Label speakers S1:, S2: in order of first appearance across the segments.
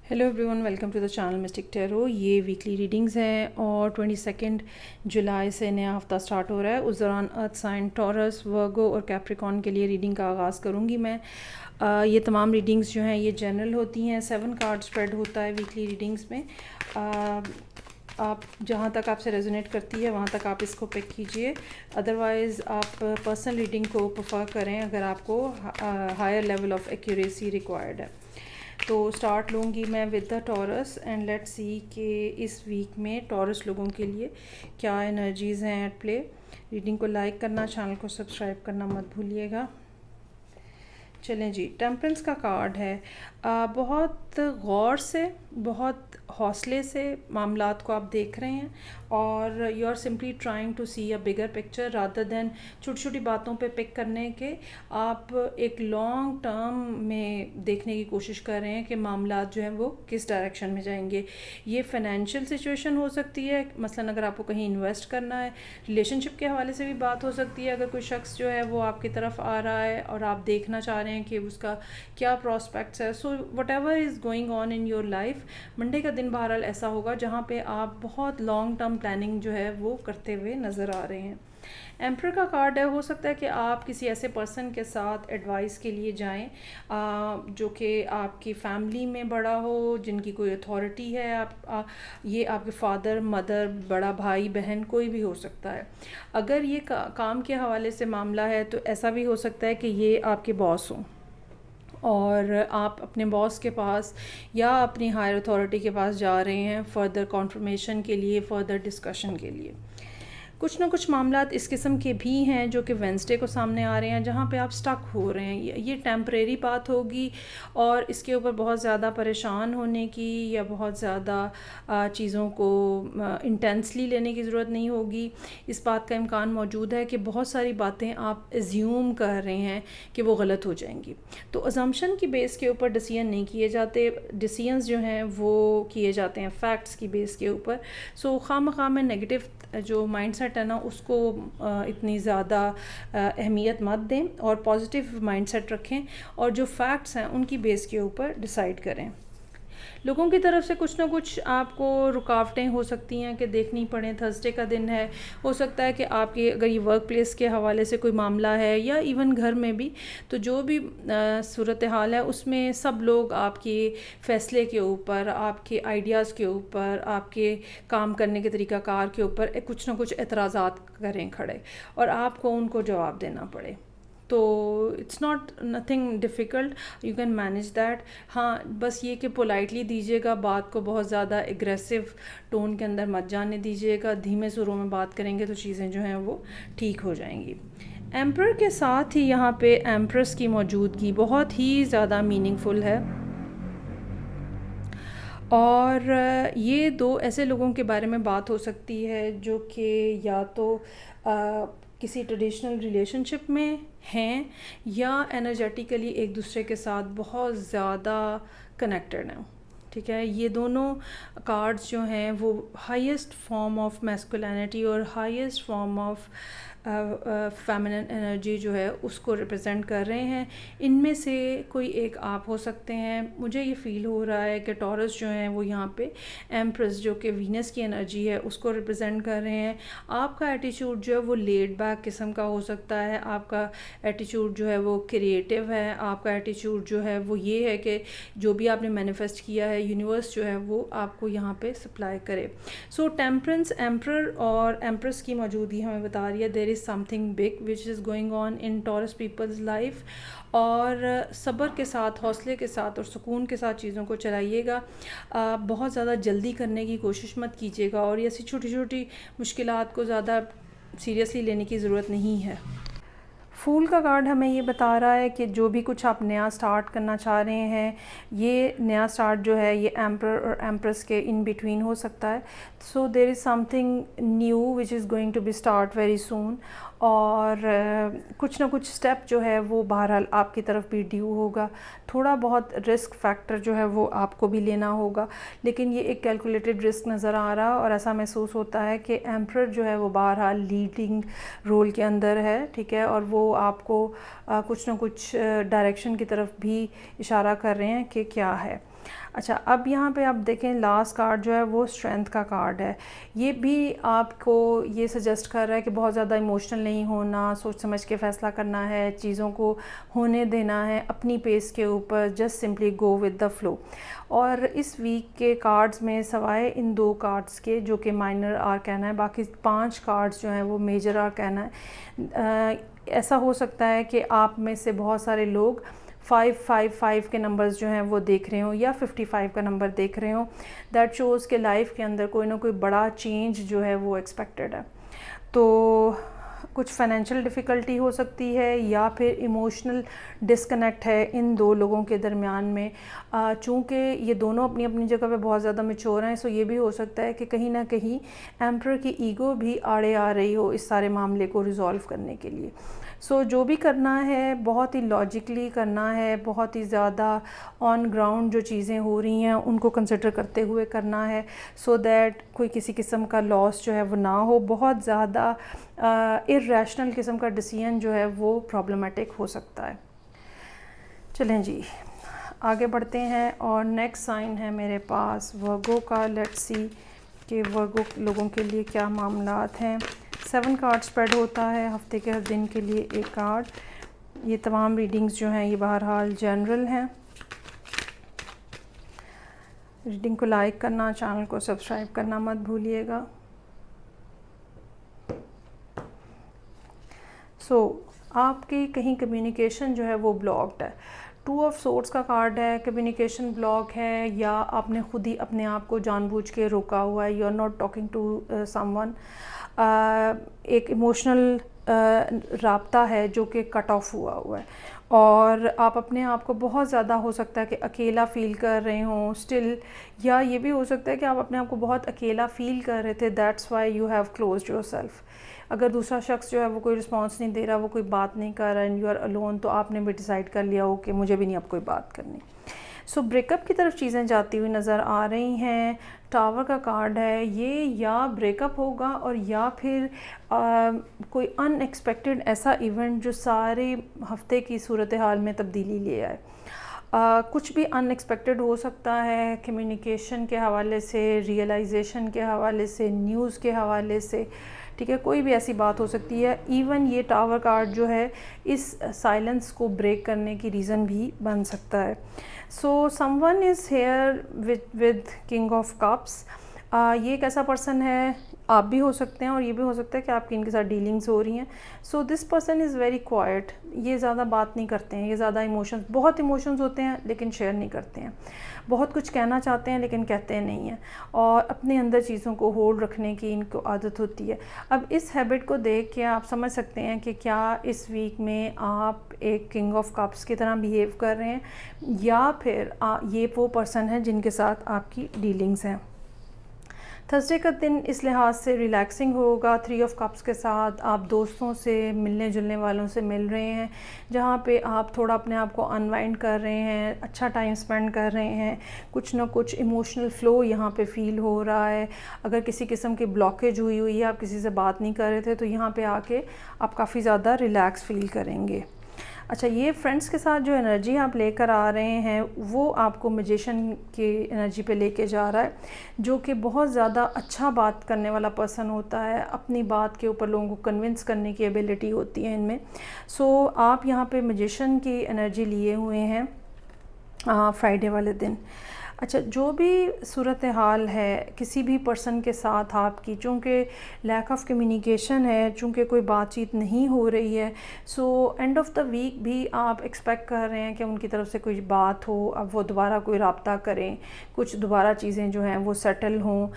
S1: Hello everyone, welcome to the channel Mystic Tarot. ये weekly readings हैं और 22 जुलाई से नया हफ्ता स्टार्ट हो रहा है। उस दौरान अर्थ साइन, टॉरस, वर्गो और कैप्रिकॉन के लिए रीडिंग का आगाज़ करूँगी मैं। ये तमाम रीडिंग्स जो हैं ये जनरल होती हैं। 7 कार्ड स्प्रेड होता है वीकली रीडिंग्स में। आप जहाँ तक आपसे रेजोनेट करती है वहाँ तक आप इसको पिक कीजिए, अदरवाइज़ आप पर्सनल रीडिंग को प्रेफर करें अगर आपको higher level of accuracy required है। तो स्टार्ट लूँगी मैं with the Taurus and let's see कि इस वीक में टॉरस लोगों के लिए क्या एनर्जीज़ हैं एट प्ले। रीडिंग को लाइक करना, चैनल को सब्सक्राइब करना मत भूलिएगा। चलें जी, टेम्परेंस का कार्ड है। बहुत गौर से, बहुत हौसले से मामलात को आप देख रहे हैं और you are simply trying to see a bigger picture rather than छोटी छोटी बातों पे पिक करने के। आप एक लॉन्ग टर्म में देखने की कोशिश कर रहे हैं कि मामलात जो हैं वो किस डायरेक्शन में जाएंगे। ये फाइनेंशियल सिचुएशन हो सकती है, मसलन अगर आपको कहीं इन्वेस्ट करना है, रिलेशनशिप के हवाले से भी बात हो सकती है। अगर कोई शख्स जो है वो आपकी तरफ आ रहा है और आप देखना चाह रहे हैं कि उसका क्या प्रॉस्पेक्ट्स है। So what ever is going on in your life, Monday का दिन बहरहाल ऐसा होगा जहाँ पे आप बहुत लॉन्ग टर्म प्लानिंग जो है वो करते हुए नज़र आ रहे हैं। एम्पर का कार्ड है। हो सकता है कि आप किसी ऐसे पर्सन के साथ एडवाइस के लिए जाएं जो कि आपकी फैमिली में बड़ा हो, जिनकी कोई अथॉरिटी है। ये आपके फादर, मदर, बड़ा भाई, बहन, कोई भी हो सकता है। अगर ये काम के हवाले से मामला है तो ऐसा भी हो सकता है कि ये आपके बॉस हों और आप अपने बॉस के पास या अपनी हायर अथॉरिटी के पास जा रहे हैं फ़र्दर कॉन्फर्मेशन के लिए, फ़र्दर डिस्कशन के लिए। कुछ ना कुछ मामलात इस किस्म के भी हैं जो कि वेंसडे को सामने आ रहे हैं, जहाँ पे आप स्टक हो रहे हैं। ये टेम्परेरी बात होगी और इसके ऊपर बहुत ज़्यादा परेशान होने की या बहुत ज़्यादा चीज़ों को इंटेंसली लेने की ज़रूरत नहीं होगी। इस बात का इम्कान मौजूद है कि बहुत सारी बातें आप एज्यूम कर रहे हैं कि वो गलत हो जाएंगी। तो अजम्पशन की बेस के ऊपर डिसीजन नहीं किए जाते, डिसीजंस जो हैं वो किए जाते हैं फैक्ट्स की बेस के ऊपर। सो खामखा में नेगेटिव जो माइंडसेट है ना उसको इतनी ज़्यादा अहमियत मत दें और पॉजिटिव माइंडसेट रखें और जो फैक्ट्स हैं उनकी बेस के ऊपर डिसाइड करें। लोगों की तरफ से कुछ ना कुछ आपको रुकावटें हो सकती हैं कि देखनी पड़े। थर्सडे का दिन है, हो सकता है कि आपके अगर ये वर्क प्लेस के हवाले से कोई मामला है या इवन घर में भी, तो जो भी सूरत हाल है उसमें सब लोग आपके फ़ैसले के ऊपर, आपके आइडियाज़ के ऊपर, आपके काम करने के तरीक़ाकार के ऊपर कुछ ना कुछ एतराज़ात करें खड़े और आपको उनको जवाब देना पड़े। तो it's not nothing difficult, you can manage that. हाँ, बस ये कि पोलाइटली दीजिएगा, बात को बहुत ज़्यादा एग्रेसिव टोन के अंदर मत जाने दीजिएगा। धीमे सुरों में बात करेंगे तो चीज़ें जो हैं वो ठीक हो जाएंगी। एम्पर के साथ ही यहाँ पे एम्प्रेस की मौजूदगी बहुत ही ज़्यादा मीनिंगफुल है और ये दो ऐसे लोगों के बारे में बात हो सकती है जो कि या तो किसी ट्रेडिशनल रिलेशनशिप में हैं या एनर्जेटिकली एक दूसरे के साथ बहुत ज़्यादा कनेक्टेड हैं। ठीक है, ये दोनों कार्ड्स जो हैं वो हाईएस्ट फॉर्म ऑफ मैस्कुलिनिटी और highest form of feminine energy जो है उसको रिप्रेजेंट कर रहे हैं। इनमें से कोई एक आप हो सकते हैं। मुझे ये फ़ील हो रहा है कि टॉरस जो हैं वो यहाँ पे एम्प्रेस जो कि वीनस की एनर्जी है उसको रिप्रेजेंट कर रहे हैं। आपका एटीट्यूड जो है वो लेड बैक किस्म का हो सकता है, आपका एटीट्यूड जो है वो क्रिएटिव है, आपका एटीट्यूड जो है वो ये है कि जो भी आपने मैनिफेस्ट किया है यूनिवर्स जो है वो आपको यहाँ पे सप्लाई करे। सो टेम्परेंस, एम्पर और एम्प्रेस की मौजूदगी हमें बता रही है there is something big which is going on in Taurus people's life. और सब्र के साथ, हौसले के साथ और सुकून के साथ चीज़ों को चलाइएगा। बहुत ज़्यादा जल्दी करने की कोशिश मत कीजिएगा और ऐसी छोटी छोटी मुश्किलात को ज़्यादा सीरियसली लेने की ज़रूरत नहीं है। फूल का कार्ड हमें ये बता रहा है कि जो भी कुछ आप नया स्टार्ट करना चाह रहे हैं, ये नया स्टार्ट जो है ये एम्पर और एम्प्रेस के इन बिटवीन हो सकता है। So there is something new which is going to be start very soon और कुछ ना कुछ स्टेप जो है वो बहरहाल आपकी तरफ भी ड्यू होगा। थोड़ा बहुत रिस्क फैक्टर जो है वो आपको भी लेना होगा, लेकिन ये एक कैलकुलेटेड रिस्क नज़र आ रहा है और ऐसा महसूस होता है कि एम्पर जो है वो बहरहाल लीडिंग रोल के अंदर है। ठीक है, और वो आपको कुछ ना कुछ डायरेक्शन की तरफ भी इशारा कर रहे हैं कि क्या है। अच्छा, अब यहाँ पे आप देखें लास्ट कार्ड जो है वो स्ट्रेंथ का कार्ड है। ये भी आपको ये सजेस्ट कर रहा है कि बहुत ज़्यादा इमोशनल नहीं होना, सोच समझ के फ़ैसला करना है, चीज़ों को होने देना है अपनी पेस के ऊपर, just simply go with the flow. और इस वीक के कार्ड्स में सवाए इन 2 कार्ड्स के जो कि माइनर आर्काना है, बाकी 5 कार्ड्स जो हैं वो मेजर आर्काना है। ऐसा हो सकता है कि आप में से बहुत सारे लोग 555 के नंबर्स जो हैं वो देख रहे हो या 55 का नंबर देख रहे हो। दैट शोज़ के लाइफ के अंदर कोई ना कोई बड़ा चेंज जो है वो एक्सपेक्टेड है। तो कुछ फाइनेंशियल डिफ़िकल्टी हो सकती है या फिर इमोशनल डिस्कनेक्ट है इन 2 लोगों के दरमियान में। चूँकि ये दोनों अपनी अपनी जगह पे बहुत ज़्यादा मैच्योर हैं, सो ये भी हो सकता है कि कहीं ना कहीं एम्परर की ईगो भी आड़े आ रही हो इस सारे मामले को रिज़ॉल्व करने के लिए। सो जो भी करना है बहुत ही लॉजिकली करना है, बहुत ही ज़्यादा ऑन ग्राउंड जो चीज़ें हो रही हैं उनको कंसिडर करते हुए करना है, सो दैट कोई किसी किस्म का लॉस जो है वो ना हो। बहुत ज़्यादा इर्रेशनल किस्म का डिसीजन जो है वो प्रॉब्लमेटिक हो सकता है। चलें जी, आगे बढ़ते हैं और नेक्स्ट साइन है मेरे पास वर्गो का। लेट्स सी कि वर्गो लोगों के लिए क्या मामलात हैं। 7 कार्ड स्प्रेड होता है, हफ्ते के हर दिन के लिए 1 कार्ड। ये तमाम रीडिंग्स जो हैं ये बहरहाल जनरल हैं। रीडिंग को लाइक करना, चैनल को सब्सक्राइब करना मत भूलिएगा। आपकी कहीं कम्युनिकेशन जो है वो ब्लॉक्ड है। 2 ऑफ सोर्ड्स का कार्ड है, कम्युनिकेशन ब्लॉक है या आपने खुद ही अपने आप को जानबूझ के रोका हुआ है। You are not talking to someone. एक इमोशनल राब्ता है जो कि कट ऑफ हुआ है और आप अपने आप को बहुत ज़्यादा हो सकता है कि अकेला फ़ील कर रहे हों स्टिल, या ये भी हो सकता है कि आप अपने आप को बहुत अकेला फ़ील कर रहे थे, that's why you have closed yourself. अगर दूसरा शख्स जो है वो कोई रिस्पॉन्स नहीं दे रहा, वो कोई बात नहीं कर रहा एंड यू आर अलोन, तो आपने भी डिसाइड कर लिया हो कि मुझे भी नहीं अब कोई बात करनी। सो ब्रेकअप की तरफ चीज़ें जाती हुई नज़र आ रही हैं। टावर का कार्ड है, ये या ब्रेकअप होगा और या फिर कोई अनएक्सपेक्टेड ऐसा इवेंट जो सारे हफ्ते की सूरत हाल में तब्दीली ले आए। कुछ भी अनएक्सपेक्टेड हो सकता है, कम्युनिकेशन के हवाले से, रियलाइजेशन के हवाले से, न्यूज़ के हवाले से, ठीक है, कोई भी ऐसी बात हो सकती है। इवन ये टावर कार्ड जो है इस साइलेंस को ब्रेक करने की रीज़न भी बन सकता है। So someone is here with king of cups. ये एक ऐसा पर्सन है, आप भी हो सकते हैं और ये भी हो सकता है कि आपकी इनके साथ डीलिंग्स हो रही हैं। So this person is very quite. ये ज़्यादा बात नहीं करते हैं, ये ज़्यादा बहुत इमोशंस होते हैं लेकिन शेयर नहीं करते हैं। बहुत कुछ कहना चाहते हैं लेकिन कहते नहीं हैं और अपने अंदर चीज़ों को होल्ड रखने की इनको आदत होती है। अब इस हैबिट को देख के आप समझ सकते हैं कि क्या इस वीक में आप एक किंग ऑफ कप्स की तरह बिहेव कर रहे हैं या फिर ये वो पर्सन है जिनके साथ आपकी डीलिंग्स हैं। थर्सडे का दिन इस लिहाज से रिलैक्सिंग होगा। 3 ऑफ कप्स के साथ आप दोस्तों से, मिलने जुलने वालों से मिल रहे हैं, जहाँ पे आप थोड़ा अपने आप को अनवाइंड कर रहे हैं, अच्छा टाइम स्पेंड कर रहे हैं। कुछ ना कुछ इमोशनल फ़्लो यहाँ पे फ़ील हो रहा है। अगर किसी किस्म की ब्लॉकेज हुई है, आप किसी से बात नहीं कर रहे थे, तो यहाँ पे आके आप काफ़ी ज़्यादा रिलैक्स फ़ील करेंगे। अच्छा, ये फ्रेंड्स के साथ जो एनर्जी आप लेकर आ रहे हैं वो आपको मैजिशियन की एनर्जी पे लेके जा रहा है, जो कि बहुत ज़्यादा अच्छा बात करने वाला पर्सन होता है। अपनी बात के ऊपर लोगों को कन्विंस करने की एबिलिटी होती है इनमें। सो आप यहाँ पे मैजिशियन की एनर्जी लिए हुए हैं फ्राइडे वाले दिन। अच्छा, जो भी सूरत हाल है किसी भी पर्सन के साथ आपकी, चूँकि लैक ऑफ कम्युनिकेशन है, चूँकि कोई बातचीत नहीं हो रही है, so end of the week भी आप एक्सपेक्ट कर रहे हैं कि उनकी तरफ से कोई बात हो, अब वो दोबारा कोई रब्ता करें, कुछ दोबारा चीज़ें जो हैं वो सेटल हों।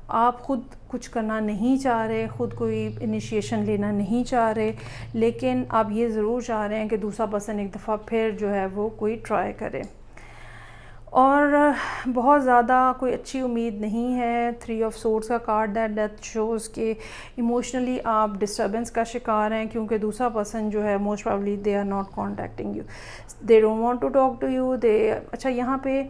S1: आप ख़ुद कुछ करना नहीं चाह रहे, ख़ुद कोई इनिशिएशन लेना नहीं चाह रहे, लेकिन आप ये ज़रूर चाह रहे हैं कि दूसरा पर्सन एक दफ़ा फिर जो है वो कोई ट्राई करे। और बहुत ज़्यादा कोई अच्छी उम्मीद नहीं है। 3 ऑफ सोर्ड्स का कार्ड है, डेथ शोज़ के इमोशनली आप डिस्टर्बेंस का शिकार हैं, क्योंकि दूसरा पर्सन जो है most probably they are not contacting you, they don't want to talk to you, they. अच्छा, यहाँ पे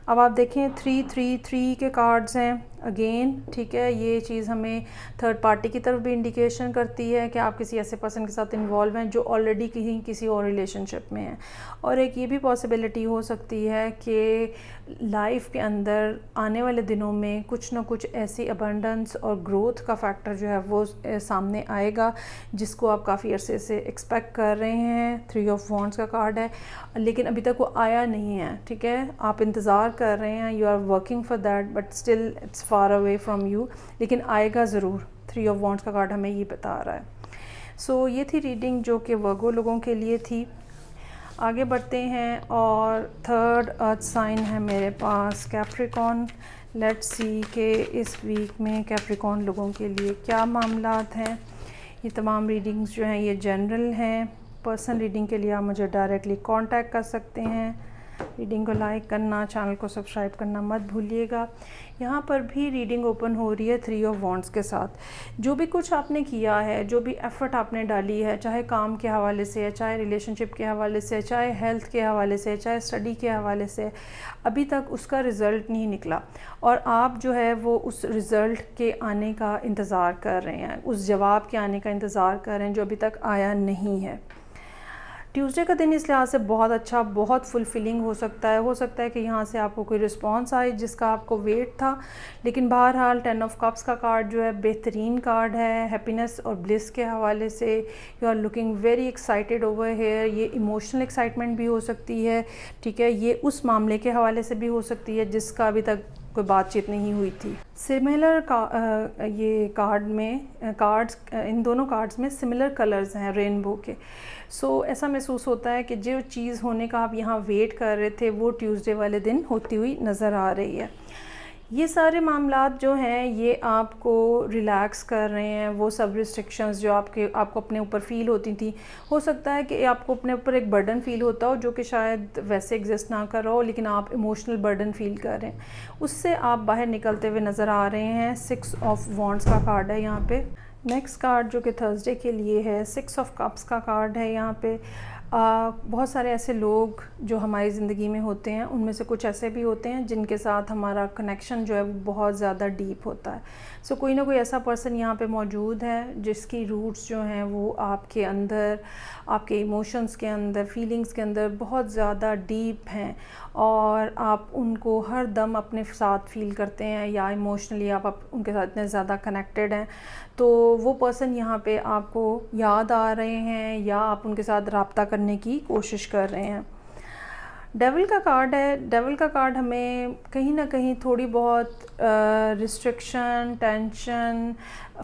S1: अब आप देखें 3-3-3 के कार्ड्स हैं। अगेन, ठीक है, ये चीज़ हमें थर्ड पार्टी की तरफ भी इंडिकेशन करती है कि आप किसी ऐसे पर्सन के साथ इन्वॉल्व हैं जो ऑलरेडी किसी और रिलेशनशिप में है। और एक ये भी पॉसिबिलिटी हो सकती है कि लाइफ के अंदर आने वाले दिनों में कुछ ना कुछ ऐसी अबंडेंस और ग्रोथ का फैक्टर जो है वो सामने आएगा, जिसको आप काफ़ी अरसे से एक्सपेक्ट कर रहे हैं। 3 ऑफ वॉन्ड्स का कार्ड है, लेकिन अभी तक वो आया नहीं है, ठीक है, आप इंतज़ार कर रहे हैं, you are working for that, but still it's far away from you, लेकिन आएगा ज़रूर। 3 ऑफ वॉन्ड्स का कार्ड हमें ये बता रहा है। सो ये थी रीडिंग जो कि वर्गो लोगों के लिए थी। आगे बढ़ते हैं और थर्ड अर्थ साइन है मेरे पास कैप्रिकॉर्न। लेट्स सी कि इस वीक में कैप्रिकॉर्न लोगों के लिए क्या मामलात हैं। ये तमाम रीडिंग्स जो हैं ये जनरल हैं। पर्सनल रीडिंग के लिए आप मुझे डायरेक्टली कांटेक्ट कर सकते हैं। रीडिंग को लाइक करना, चैनल को सब्सक्राइब करना मत भूलिएगा। यहाँ पर भी रीडिंग ओपन हो रही है 3 ऑफ वॉन्ड्स के साथ। जो भी कुछ आपने किया है, जो भी एफ़र्ट आपने डाली है, चाहे काम के हवाले से है, चाहे रिलेशनशिप के हवाले से, चाहे हेल्थ के हवाले से, चाहे स्टडी के हवाले से, अभी तक उसका रिज़ल्ट नहीं निकला और आप जो है वो उस रिज़ल्ट के आने का इंतज़ार कर रहे हैं, उस जवाब के आने का इंतज़ार कर रहे हैं जो अभी तक आया नहीं है। ट्यूसडे का दिन इस लिहाज से बहुत अच्छा, बहुत फुलफिलिंग हो सकता है कि यहाँ से आपको कोई रिस्पांस आए जिसका आपको वेट था। लेकिन बहरहाल 10 ऑफ कप्स का कार्ड जो है बेहतरीन कार्ड है हैप्पीनेस और ब्लिस के हवाले से। You are looking very excited over here. ये इमोशनल एक्साइटमेंट भी हो सकती है, ठीक है, ये उस मामले के हवाले से भी हो सकती है जिसका अभी तक कोई बातचीत नहीं हुई थी। सिमिलर ये कार्ड्स इन दोनों कार्ड्स में सिमिलर कलर्स हैं रेनबो के। सो ऐसा महसूस होता है कि जो चीज़ होने का आप यहाँ वेट कर रहे थे वो ट्यूसडे वाले दिन होती हुई नज़र आ रही है। ये सारे मामलात जो हैं ये आपको रिलैक्स कर रहे हैं। वो सब रिस्ट्रिक्शंस जो आपको अपने ऊपर फ़ील होती थी, हो सकता है कि आपको अपने ऊपर एक बर्डन फ़ील होता हो जो कि शायद वैसे एग्जिस्ट ना कर रहा हो, लेकिन आप इमोशनल बर्डन फ़ील कर रहे हैं, उससे आप बाहर निकलते हुए नज़र आ रहे हैं। 6 ऑफ वॉन्ड्स का कार्ड है यहाँ पे। नेक्स्ट कार्ड जो कि थर्सडे के लिए है 6 ऑफ कप्स का कार्ड है यहाँ पे। बहुत सारे ऐसे लोग जो हमारी ज़िंदगी में होते हैं, उनमें से कुछ ऐसे भी होते हैं जिनके साथ हमारा कनेक्शन जो है वो बहुत ज़्यादा डीप होता है। सो कोई ना कोई ऐसा पर्सन यहाँ पे मौजूद है जिसकी रूट्स जो हैं वो आपके अंदर, आपके इमोशंस के अंदर, फीलिंग्स के अंदर बहुत ज़्यादा डीप हैं और आप उनको हर दम अपने साथ फ़ील करते हैं या इमोशनली आप उनके साथ इतने ज़्यादा कनेक्टेड हैं। तो वो पर्सन यहाँ पे आपको याद आ रहे हैं या आप उनके साथ रब्ता करने की कोशिश कर रहे हैं। डेविल का कार्ड है। डेविल का कार्ड हमें कहीं ना कहीं थोड़ी बहुत रिस्ट्रिक्शन, टेंशन,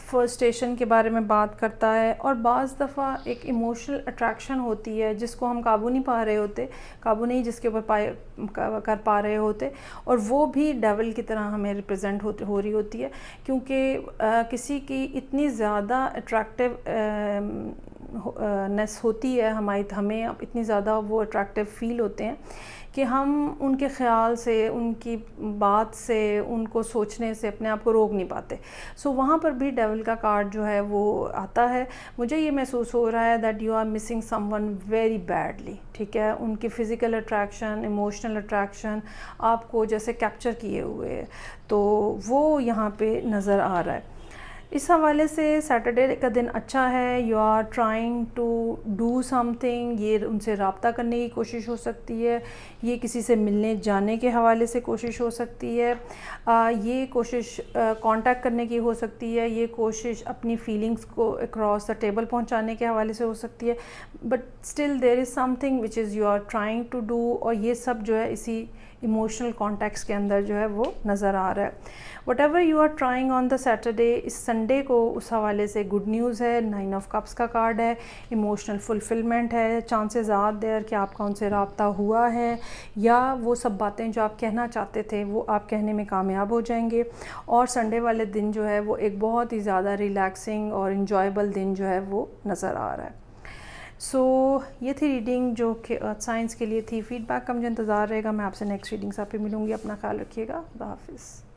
S1: फ्रस्ट्रेशन के बारे में बात करता है और बाज़ दफ़ा एक इमोशनल अट्रैक्शन होती है जिसको हम काबू नहीं पा रहे होते, काबू नहीं जिसके ऊपर कर पा रहे होते, और वो भी डेविल की तरह हमें रिप्रेजेंट हो रही होती है, क्योंकि किसी की इतनी ज़्यादा अट्रैक्टिव नेस होती है हमें इतनी ज़्यादा वो अट्रैक्टिव फ़ील होते हैं कि हम उनके ख़्याल से, उनकी बात से, उनको सोचने से अपने आप को रोक नहीं पाते। सो वहाँ पर भी डेविल का कार्ड जो है वो आता है। मुझे ये महसूस हो रहा है that you are missing someone very badly, ठीक है, उनकी फ़िज़िकल अट्रैक्शन, इमोशनल अट्रैक्शन आपको जैसे कैप्चर किए हुए है, तो वो यहाँ पे नज़र आ रहा है। इस हवाले से सैटरडे का दिन अच्छा है। You are trying to do something, ये उनसे रब्ता करने की कोशिश हो सकती है, ये किसी से मिलने जाने के हवाले से कोशिश हो सकती है, ये कोशिश कांटेक्ट करने की हो सकती है, ये कोशिश अपनी फीलिंग्स को अक्रॉस द टेबल पहुंचाने के हवाले से हो सकती है, but still there is something which is you are trying to do, और ये सब जो है इसी इमोशनल कॉन्टेक्स्ट के अंदर जो है वो नज़र आ रहा है। Whatever you are trying on the Saturday, इस संडे को उस हवाले से गुड न्यूज़ है। 9 ऑफ कप्स का कार्ड है, इमोशनल फुलफिलमेंट है, चांसेस आर देयर कि आपका उनसे रब्ता हुआ है या वो सब बातें जो आप कहना चाहते थे वो आप कहने में कामयाब हो जाएंगे, और संडे वाले दिन जो है वो एक बहुत ही ज़्यादा रिलैक्सिंग और इन्जॉयबल दिन जो है वो नज़र आ रहा है। सो ये थी रीडिंग जो कि अर्थ साइंस के लिए थी। फीडबैक का मुझे इंतज़ार रहेगा। मैं आपसे नेक्स्ट रीडिंग्स आप पे मिलूँगी। अपना ख्याल रखिएगा। खुदा हाफिज़।